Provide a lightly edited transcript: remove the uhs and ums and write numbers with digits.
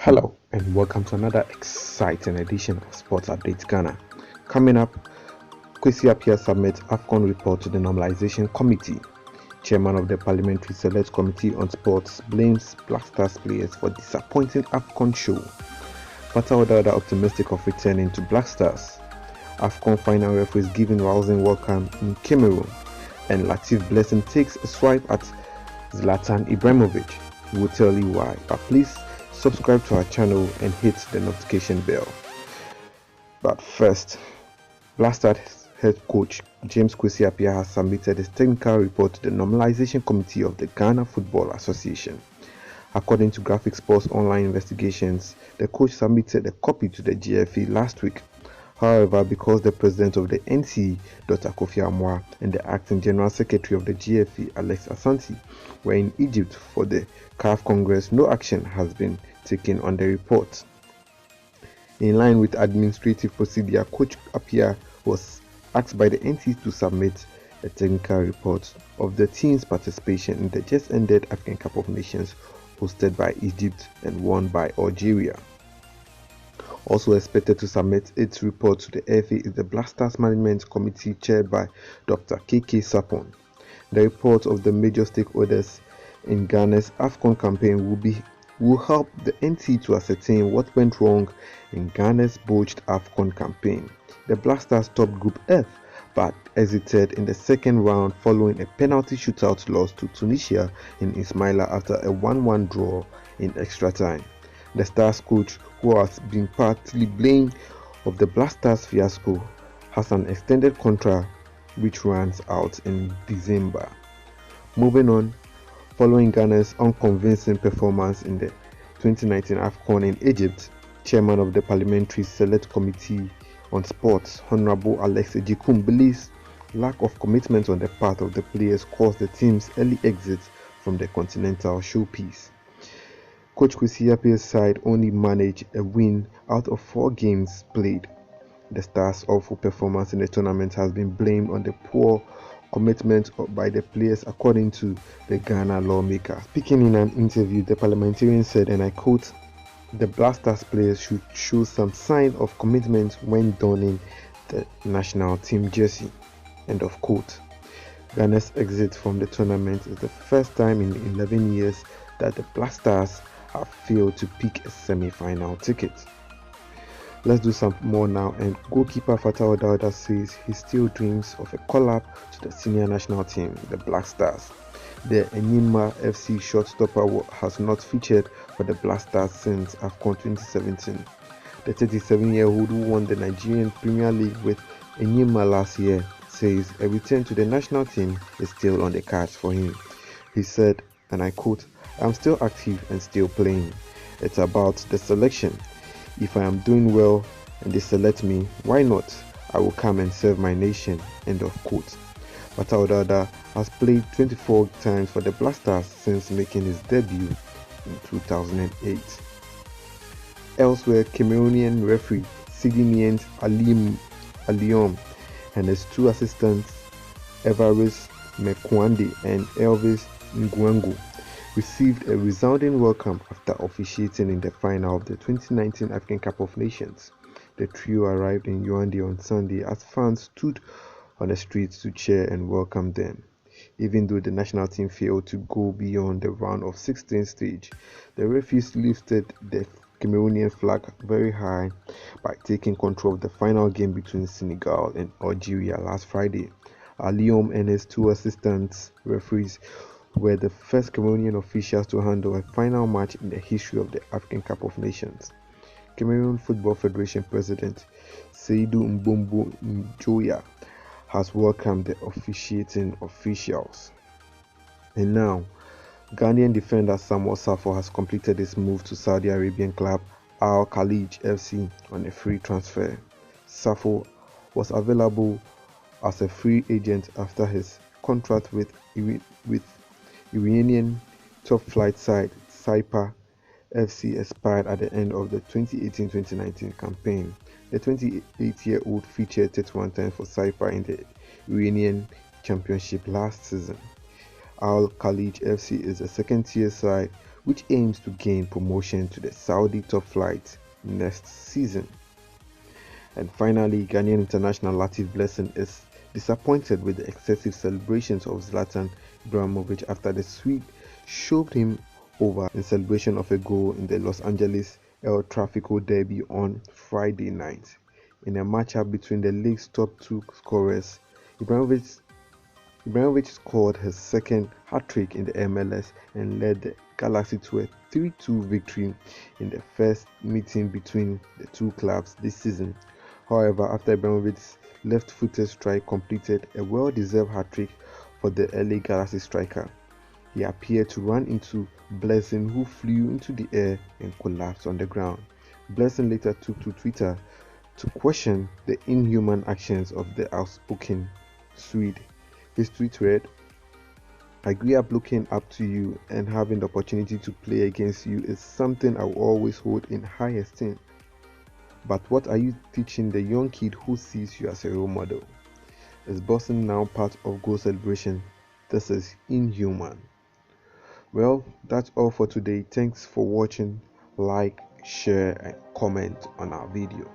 Hello and welcome to another exciting edition of Sports Update Ghana. Coming up, Kwesi Appiah submits AFCON report to the Normalization Committee. Chairman of the Parliamentary Select Committee on Sports blames Black Stars players for disappointing AFCON show. Fatah optimistic of returning to Black Stars. AFCON final referees giving rousing welcome in Cameroon. And Latif Blessing takes a swipe at Zlatan Ibrahimovic. We will tell you why, but please subscribe to our channel and hit the notification bell. But first, Black Stars head coach James Kwesi Appiah has submitted his technical report to the Normalization Committee of the Ghana Football Association. According to Graphic Sports Online Investigations, the coach submitted a copy to the GFA last week. However, because the president of the NC, Dr. Kofi Amwa, and the acting general secretary of the GFA, Alex Asante, were in Egypt for the CAF Congress, no action has been taken on the report. In line with administrative procedure, Coach Appiah was asked by the NC to submit a technical report of the team's participation in the just ended African Cup of Nations hosted by Egypt and won by Algeria. Also expected to submit its report to the FA is the Black Stars Management Committee chaired by Dr. KK Sapon. The report of the major stakeholders in Ghana's AFCON campaign will help the NC to ascertain what went wrong in Ghana's botched AFCON campaign. The Black Stars topped Group F but exited in the second round following a penalty shootout loss to Tunisia in Ismaila after a 1-1 draw in extra time. The Stars coach, who has been partly blamed of the Black Stars fiasco, has an extended contract which runs out in December. Moving on, following Ghana's unconvincing performance in the 2019 AFCON in Egypt, Chairman of the Parliamentary Select Committee on Sports, Honorable Alex Ejikum, believes lack of commitment on the part of the players caused the team's early exit from the continental showpiece. Coach Kwesi Appiah's side only managed a win out of 4 games played. The Stars' awful performance in the tournament has been blamed on the poor commitment by the players, according to the Ghana lawmaker. Speaking in an interview, the parliamentarian said, and I quote, "The Black Stars players should show some sign of commitment when donning the national team jersey." End of quote. Ghana's exit from the tournament is the first time in 11 years that the Black Stars have failed to pick a semi-final ticket. Let's do some more now, and goalkeeper Fatah says he still dreams of a call-up to the senior national team, the Black Stars. The Enyimba FC shortstopper has not featured for the Black Stars since AFCON 2017. The 37-year-old who won the Nigerian Premier League with Enyimba last year says a return to the national team is still on the cards for him. He said, and I quote, "I'm still active and still playing. It's about the selection. If I am doing well and they select me, why not? I will come and serve my nation." End of quote. Fatah has played 24 times for the Black Stars since making his debut in 2008. Elsewhere, Cameroonian referee Sidney Aliom and his 2 assistants, Evariste Mekwande and Elvis Nguangu, received a resounding welcome after officiating in the final of the 2019 African Cup of Nations. The trio arrived in Yaoundé on Sunday as fans stood on the streets to cheer and welcome them. Even though the national team failed to go beyond the round of 16 stage, the referees lifted the Cameroonian flag very high by taking control of the final game between Senegal and Algeria last Friday. Aliom and his 2 assistant referees were the first Cameroonian officials to handle a final match in the history of the African Cup of Nations. Cameroon Football Federation President Seydou Mbombo Njoya has welcomed the officiating officials. And now, Ghanaian defender Samuel Safo has completed his move to Saudi Arabian club Al Khalij FC on a free transfer. Safo was available as a free agent after his contract with Iranian top-flight side Saipa FC expired at the end of the 2018-2019 campaign. The 28-year-old featured 31 times for Saipa in the Iranian Championship last season. Al Khalij FC is a second-tier side which aims to gain promotion to the Saudi top flight next season. And finally, Ghanaian international Latif Blessing is disappointed with the excessive celebrations of Zlatan Ibrahimovic after the Swede shoved him over in celebration of a goal in the Los Angeles El Tráfico derby on Friday night. In a matchup between the league's top two scorers, Ibrahimovic scored his second hat-trick in the MLS and led the Galaxy to a 3-2 victory in the first meeting between the two clubs this season. However, after Ibrahimovic's left-footed strike completed a well-deserved hat-trick for the LA Galaxy striker, he appeared to run into Blessing, who flew into the air and collapsed on the ground. Blessing later took to Twitter to question the inhuman actions of the outspoken Swede. His tweet read, "I grew up looking up to you, and having the opportunity to play against you is something I will always hold in high esteem. But what are you teaching the young kid who sees you as a role model? Is boxing now part of goal celebration? This is inhuman." Well, that's all for today. Thanks for watching. Like, share, and comment on our video.